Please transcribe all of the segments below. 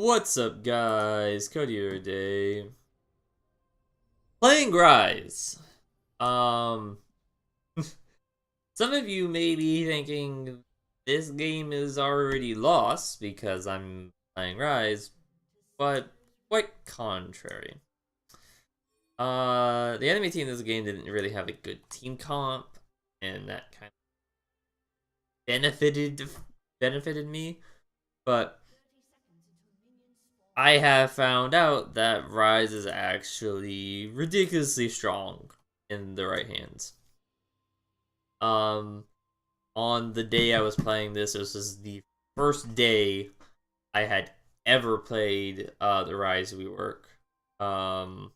What's up, guys? Cody here today. Playing Ryze. Um, some of you may be thinking this game is already lost because I'm playing Ryze, but quite contrary. The enemy team in this game didn't really have a good team comp, and that kind of benefited me, but I have found out that Ryze is actually ridiculously strong in the right hands. Um, on the day I was playing this was the first day I had ever played the Ryze rework. Um,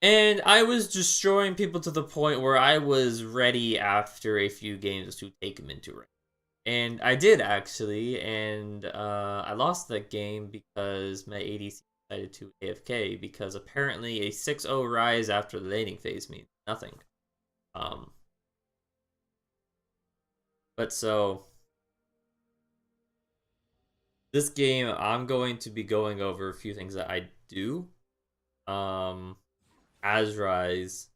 and I was destroying people to the point where I was ready after a few games to take them into rank. And I did actually, and I lost that game because my ADC decided to AFK because apparently a 6-0 Ryze after the laning phase means nothing. Um, but so this game, I'm going to be going over a few things that I do as Ryze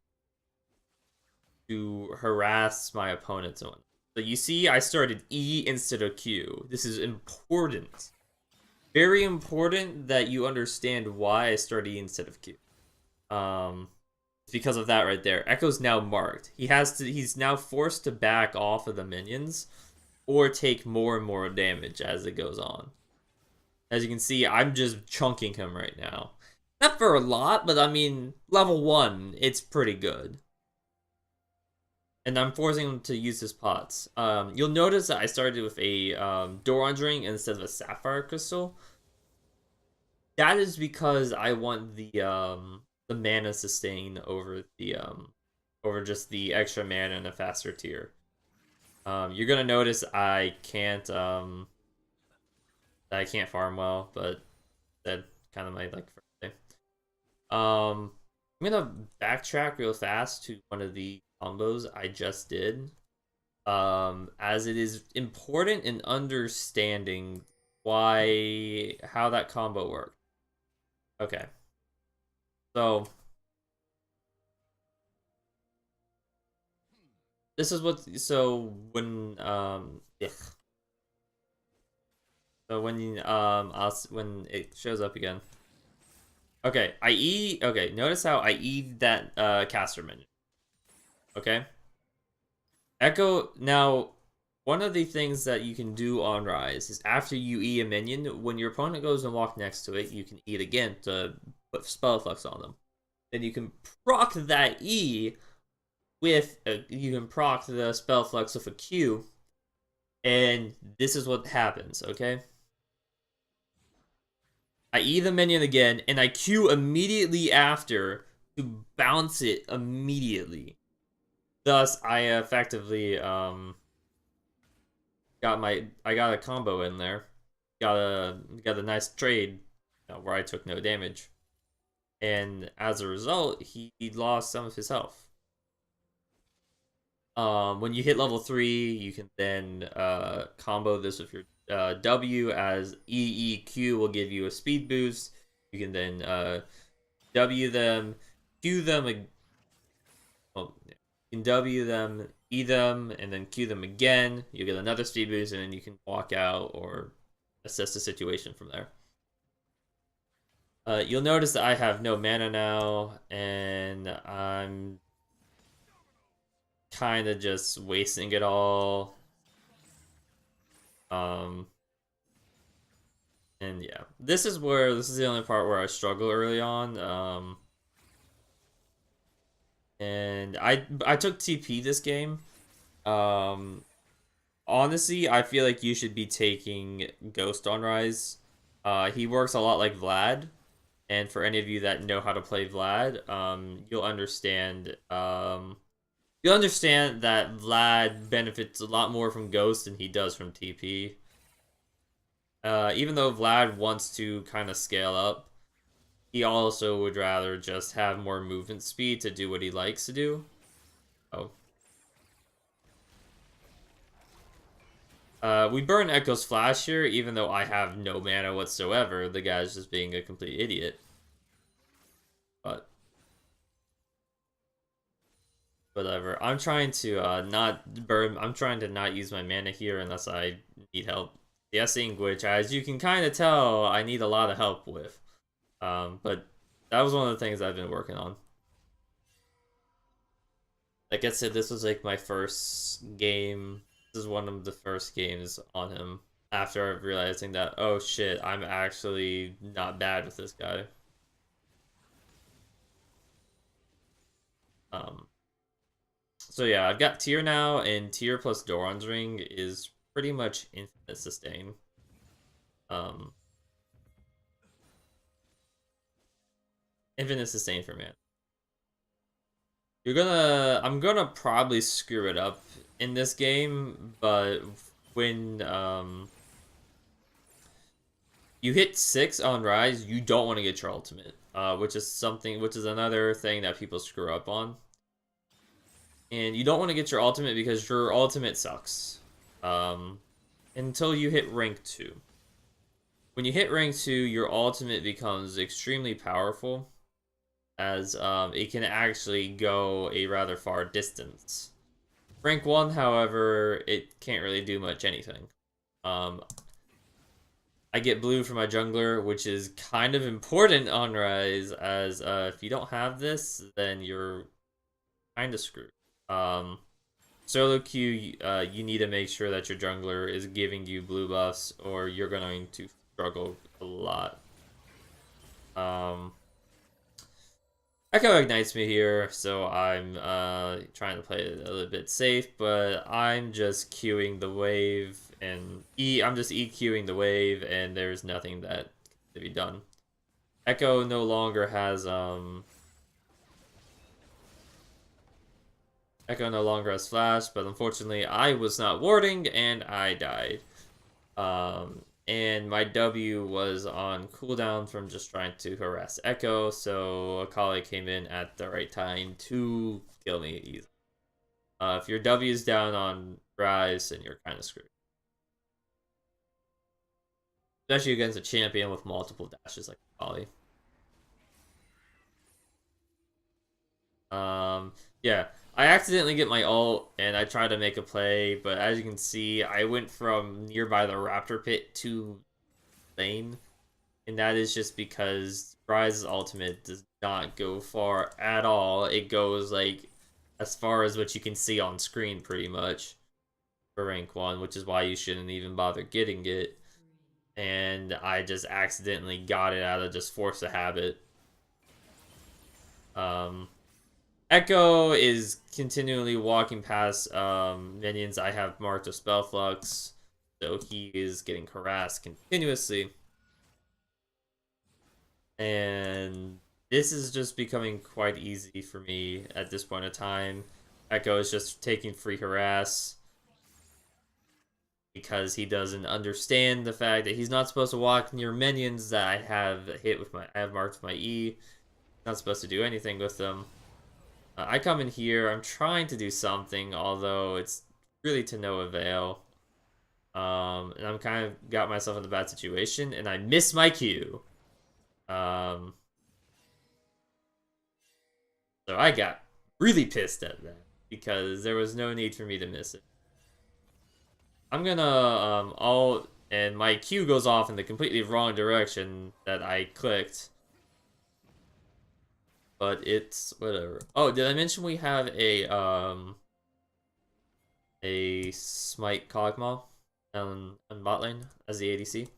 to harass my opponents on. So you see, I started E instead of Q. This is important. Very important that you understand why I started E instead of Q. It's because of that right there. Echo's now marked. He's now forced to back off of the minions or take more and more damage as it goes on. As you can see, I'm just chunking him right now. Not for a lot, but I mean, level 1, it's pretty good. And I'm forcing him to use his pots. You'll notice that I started with a Doran's ring instead of a Sapphire Crystal. That is because I want the mana sustain over the over just the extra mana and a faster tier. You're gonna notice I can't farm well, but that kind of my like first thing. I'm gonna backtrack real fast to one of the combos I just did. As it is important in understanding how that combo worked. Okay. So this is what yeah. So when it shows up again. Okay, okay, notice how I E that caster minion. Okay? Echo now one of the things that you can do on Ryze is after you E a minion, when your opponent goes and walk next to it, you can E it again to put spell effects on them. Then you can proc that E with you can proc the spell flex with a Q, and this is what happens. Okay, I E the minion again, and I Q immediately after to bounce it immediately. Thus, I effectively got a combo in there. Got a nice trade where I took no damage, and as a result, he lost some of his health. When you hit level 3, you can then combo this with your W, as EEQ will give you a speed boost. You can then W them, Q them, well, you can W them, E them, and then Q them again. You get another speed boost, and then you can walk out or assess the situation from there. You'll notice that I have no mana now, and I'm kind of just wasting it all. And yeah, this is the only part where I struggle early on. And I took TP this game. Honestly, I feel like you should be taking Ghost on Ryze. He works a lot like Vlad, and for any of you that know how to play Vlad, you'll understand. You'll understand that Vlad benefits a lot more from Ghost than he does from TP. Even though Vlad wants to kind of scale up, he also would rather just have more movement speed to do what he likes to do. Oh. We burn Echo's Flash here, even though I have no mana whatsoever. The guy's just being a complete idiot. But whatever. I'm trying to not burn. I'm trying to not use my mana here unless I need help. The Essing, which, as you can kind of tell, I need a lot of help with. But that was one of the things I've been working on. Like I said, this was like my first game. This is one of the first games on him after realizing that, oh shit, I'm actually not bad with this guy. So yeah, I've got tier now, and tier plus Doran's Ring is pretty much infinite sustain. Infinite sustain for man. I'm gonna probably screw it up in this game, but when you hit 6 on Ryze, you don't want to get your ultimate, which is another thing that people screw up on. And you don't want to get your ultimate because your ultimate sucks, until you hit rank 2. When you hit rank 2, your ultimate becomes extremely powerful, as it can actually go a rather far distance. Rank 1, however, it can't really do much anything. I get blue for my jungler, which is kind of important on Ryze, as if you don't have this, then you're kind of screwed. Solo queue, you need to make sure that your jungler is giving you blue buffs, or you're going to struggle a lot. Echo ignites me here, so I'm trying to play it a little bit safe, but I'm just queuing the wave, and I'm just EQing the wave, and there's nothing that can be done. Echo no longer has flash, but unfortunately I was not warding and I died. And my W was on cooldown from just trying to harass Echo, so Akali came in at the right time to kill me easily. If your W is down on Ryze, then you're kind of screwed. Especially against a champion with multiple dashes like Akali. Yeah, I accidentally get my ult, and I try to make a play, but as you can see, I went from nearby the Raptor Pit to lane, and that is just because Ryze's ultimate does not go far at all. It goes, like, as far as what you can see on screen, pretty much, for rank 1, which is why you shouldn't even bother getting it. And I just accidentally got it out of just force of habit. Echo is continually walking past minions I have marked with Spell Flux, so he is getting harassed continuously. And this is just becoming quite easy for me at this point in time. Echo is just taking free harass because he doesn't understand the fact that he's not supposed to walk near minions that I have marked with my E. Not supposed to do anything with them. I come in here, I'm trying to do something, although it's really to no avail. And I'm kind of got myself in a bad situation, and I miss my Q. So I got really pissed at that, because there was no need for me to miss it. I'm gonna ult, and my Q goes off in the completely wrong direction that I clicked. But it's whatever. Oh, did I mention we have a Smite Kog'Maw on bot lane as the ADC?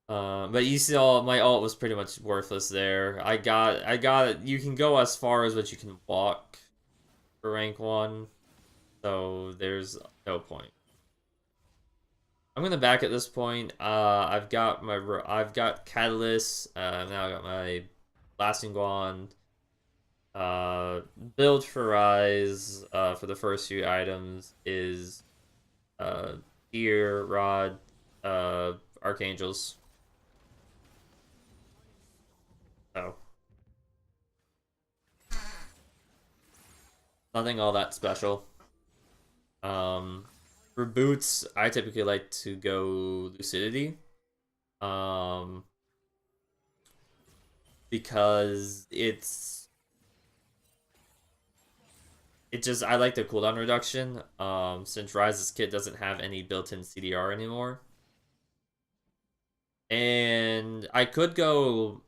But you saw my ult was pretty much worthless there. I got it. You can go as far as what you can walk for rank 1, so there's no point. I'm gonna back at this point. I've got Catalyst. Now I got my Blasting Wand. Build for Ryze. For the first few items is Deer, Rod, Archangels. So nothing all that special. For boots, I typically like to go Lucidity. Because it just I like the cooldown reduction. Since Ryze's kit doesn't have any built-in CDR anymore. And I could go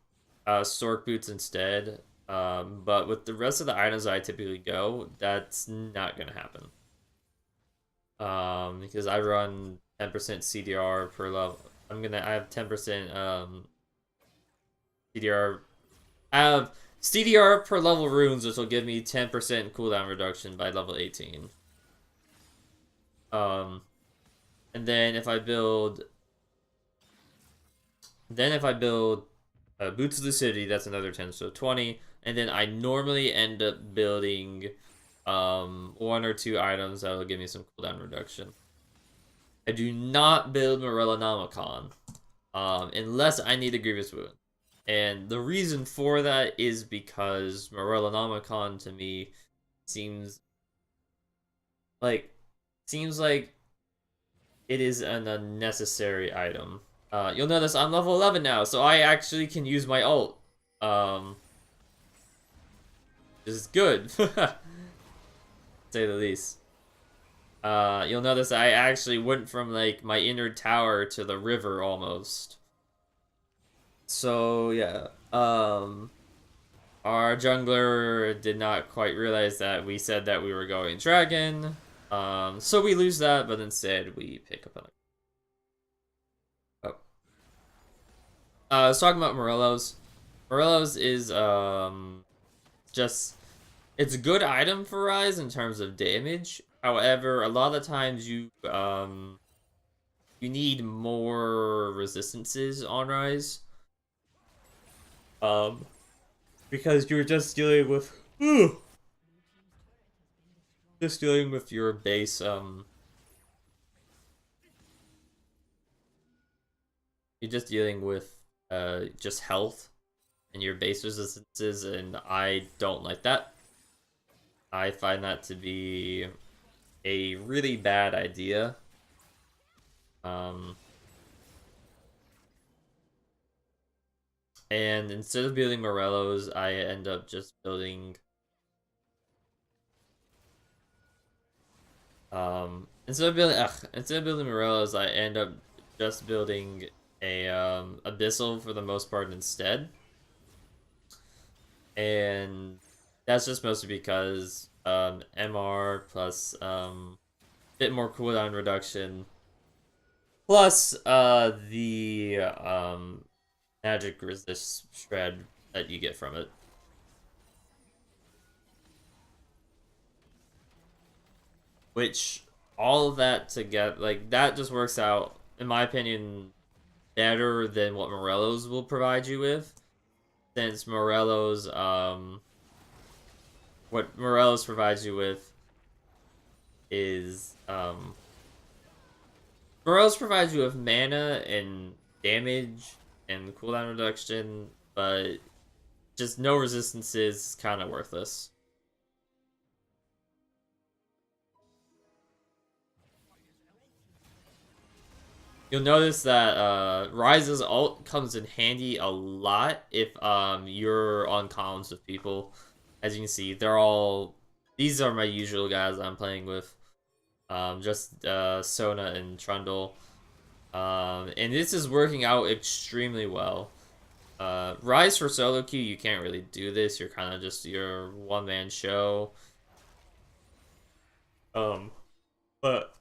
Stork boots instead. But with the rest of the items I typically go, that's not gonna happen. Because I run 10% CDR per level. I have 10% CDR. I have CDR per level runes, which will give me 10% cooldown reduction by level 18. And then if I build Boots of the City, that's another 10, so 20. And then I normally end up building 1 or 2 items that will give me some cooldown reduction. I do not build Morellonomicon unless I need a Grievous Wound. And the reason for that is because Morellonomicon to me seems like it is an unnecessary item. You'll notice I'm level 11 now, so I actually can use my ult. This is good, to say the least. You'll notice I actually went from like my inner tower to the river almost. So yeah, our jungler did not quite realize that we said that we were going dragon. So we lose that, but instead we pick up another. Oh. I was talking about Morello's. Morello's is just it's a good item for Ryze in terms of damage. However, a lot of the times you need more resistances on Ryze. Because you're just dealing with your base you're just dealing with just health and your base resistances, and I don't like that. I find that to be a really bad idea. And instead of building Morellos, I end up just building instead of building Morellos, I end up just building a Abyssal for the most part instead. And that's just mostly because MR plus bit more cooldown reduction, plus the magic resist shred that you get from it. Which all of that together, like that just works out, in my opinion, better than what Morello's will provide you with. Since Morello's what Morello's provides you with is Morello's provides you with mana and damage and cooldown reduction, but just no resistances is kind of worthless. You'll notice that Ryze's ult comes in handy a lot if you're on columns with people. As you can see, these are my usual guys I'm playing with. Just Sona and Trundle. And this is working out extremely well. Ryze for solo queue, you can't really do this. You're kind of just your one-man show. But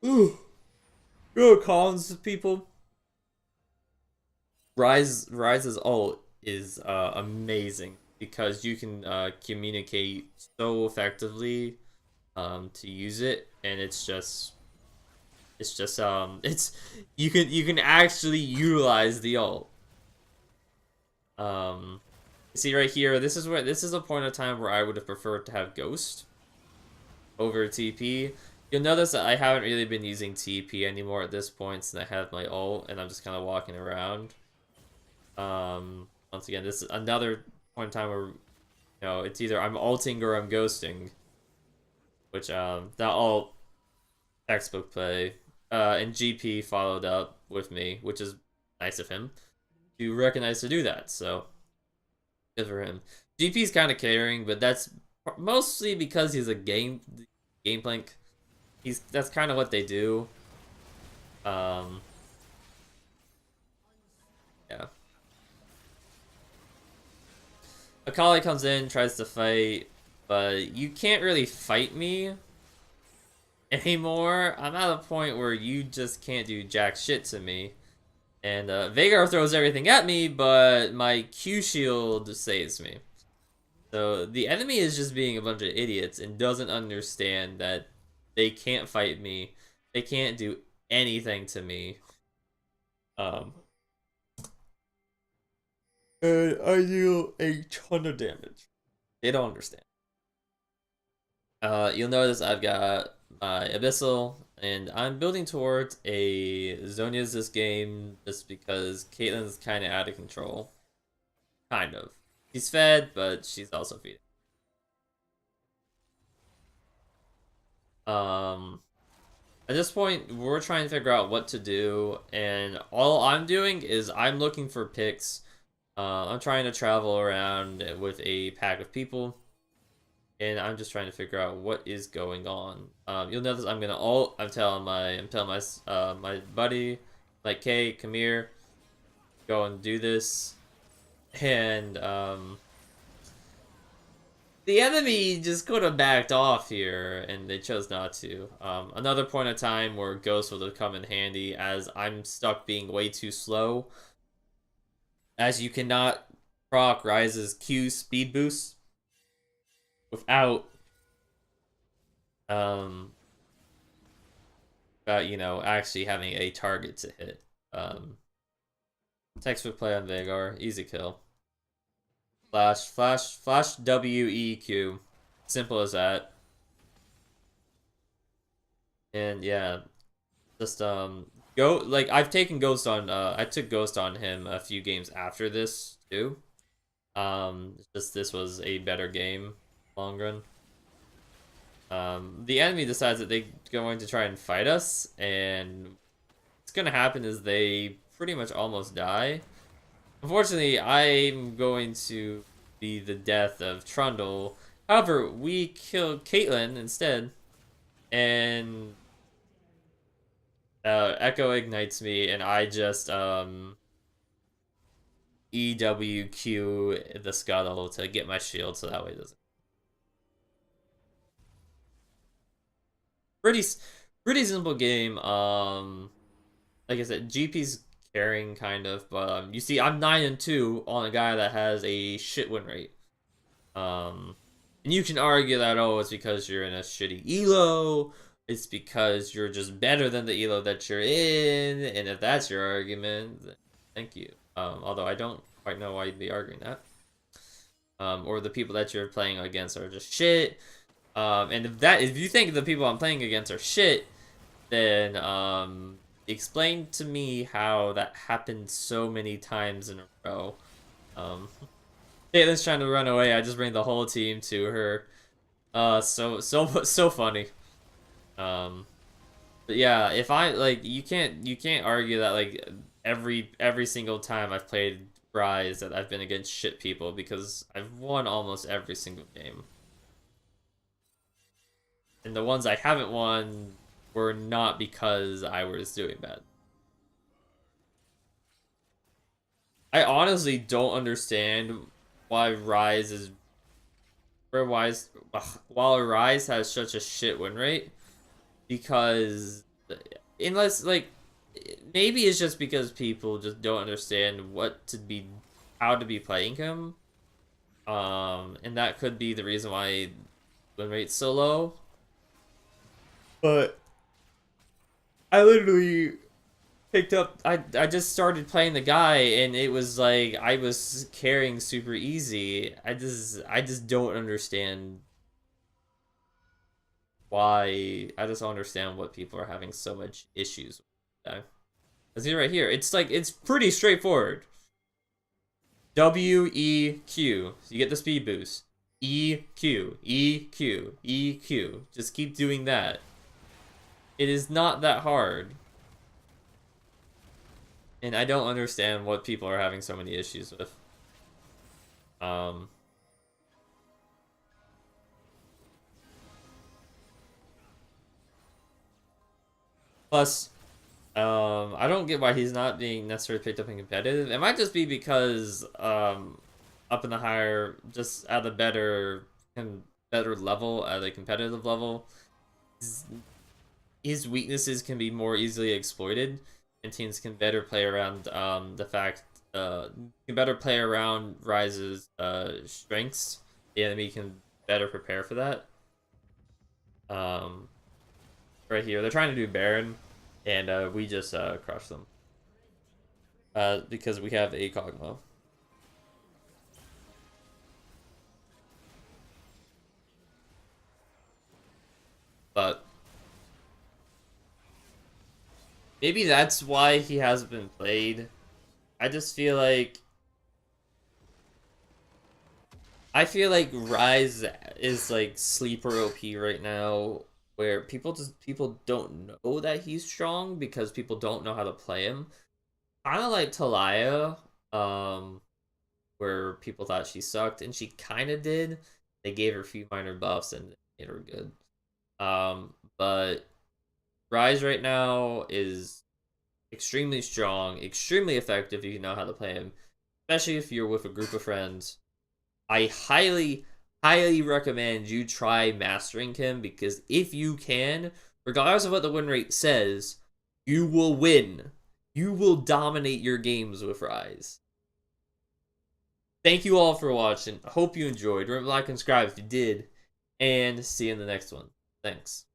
ooh, go Collins with people. Ryze's ult is amazing because you can communicate so effectively to use it, and it's you can actually utilize the ult. See right here, this is a point of time where I would have preferred to have Ghost over TP. You'll notice that I haven't really been using TP anymore at this point since I have my ult, and I'm just kind of walking around. Once again, this is another point in time where, it's either I'm ulting or I'm ghosting. which that all textbook play. And GP followed up with me, which is nice of him to recognize to do that. So good for him. GP's kind of caring, but that's mostly because he's a game plank. That's kind of what they do. Yeah. Akali comes in, tries to fight, but you can't really fight me anymore. I'm at a point where you just can't do jack shit to me. And Veigar throws everything at me, but my Q shield saves me. So the enemy is just being a bunch of idiots and doesn't understand that they can't fight me. They can't do anything to me. And I do a ton of damage. They don't understand. You'll notice I've got my Abyssal, and I'm building towards a Zhonya's this game just because Caitlyn's kind of out of control. Kind of. She's fed, but she's also feeding. At this point, we're trying to figure out what to do, and all I'm doing is I'm looking for picks. I'm trying to travel around with a pack of people, and I'm just trying to figure out what is going on. You'll notice I'm gonna ult. I'm telling my my buddy, like, Kay, come here, go and do this, and the enemy just could have backed off here, and they chose not to. Another point of time where Ghost would have come in handy, as I'm stuck being way too slow. As you cannot proc Ryze's Q speed boost without, you know, actually having a target to hit. Textbook play on Veigar, easy kill. Flash WEQ. Simple as that. And yeah, just go, like, I've taken Ghost on I took Ghost on him a few games after this too. Just this was a better game long run. The enemy decides that they're going to try and fight us, and what's gonna happen is they pretty much almost die. Unfortunately, I'm going to be the death of Trundle. However, we killed Caitlyn instead, and Echo ignites me, and I just EWQ the scuttle to get my shield, so that way it doesn't. Pretty simple game. Like I said, GP's carrying kind of, but you see, I'm 9-2 on a guy that has a shit win rate. And you can argue that, oh, it's because you're in a shitty elo. It's because you're just better than the elo that you're in, and if that's your argument, then thank you. Although I don't quite know why you'd be arguing that. Or the people that you're playing against are just shit. And if you think the people I'm playing against are shit, then explain to me how that happened so many times in a row. Caitlyn's trying to run away. I just bring the whole team to her. So funny. But yeah, if I, like, you can't argue that, like, every single time I've played Ryze that I've been against shit people, because I've won almost every single game. And the ones I haven't won were not because I was doing bad. I honestly don't understand why Ryze is... while Ryze has such a shit win rate. Because... unless, like... maybe it's just because people just don't understand how to be playing him. And that could be the reason why win rate's so low. But I literally picked up, I just started playing the guy, and it was like I was carrying super easy. I just don't understand why. I just don't understand what people are having so much issues with. See right here, it's like, it's pretty straightforward. WEQ, so you get the speed boost. EQ, EQ, EQ. Just keep doing that. It is not that hard. And I don't understand what people are having so many issues with. Plus, I don't get why he's not being necessarily picked up in competitive. It might just be because, up in the higher, just at a better level, at a competitive level, his weaknesses can be more easily exploited, and teams can better play around the fact can better play around Ryze's strengths. The enemy can better prepare for that. Right here, they're trying to do Baron, and we just crush them because we have a Kog'Maw. But maybe that's why he hasn't been played. I just feel like Ryze is like sleeper OP right now, where people don't know that he's strong because people don't know how to play him. Kind of like Talia, where people thought she sucked, and she kind of did. They gave her a few minor buffs and made her good. But Ryze right now is extremely strong, extremely effective if you know how to play him, especially if you're with a group of friends. I highly, highly recommend you try mastering him, because if you can, regardless of what the win rate says, you will win. You will dominate your games with Ryze. Thank you all for watching. I hope you enjoyed. Remember to like and subscribe if you did, and see you in the next one. Thanks.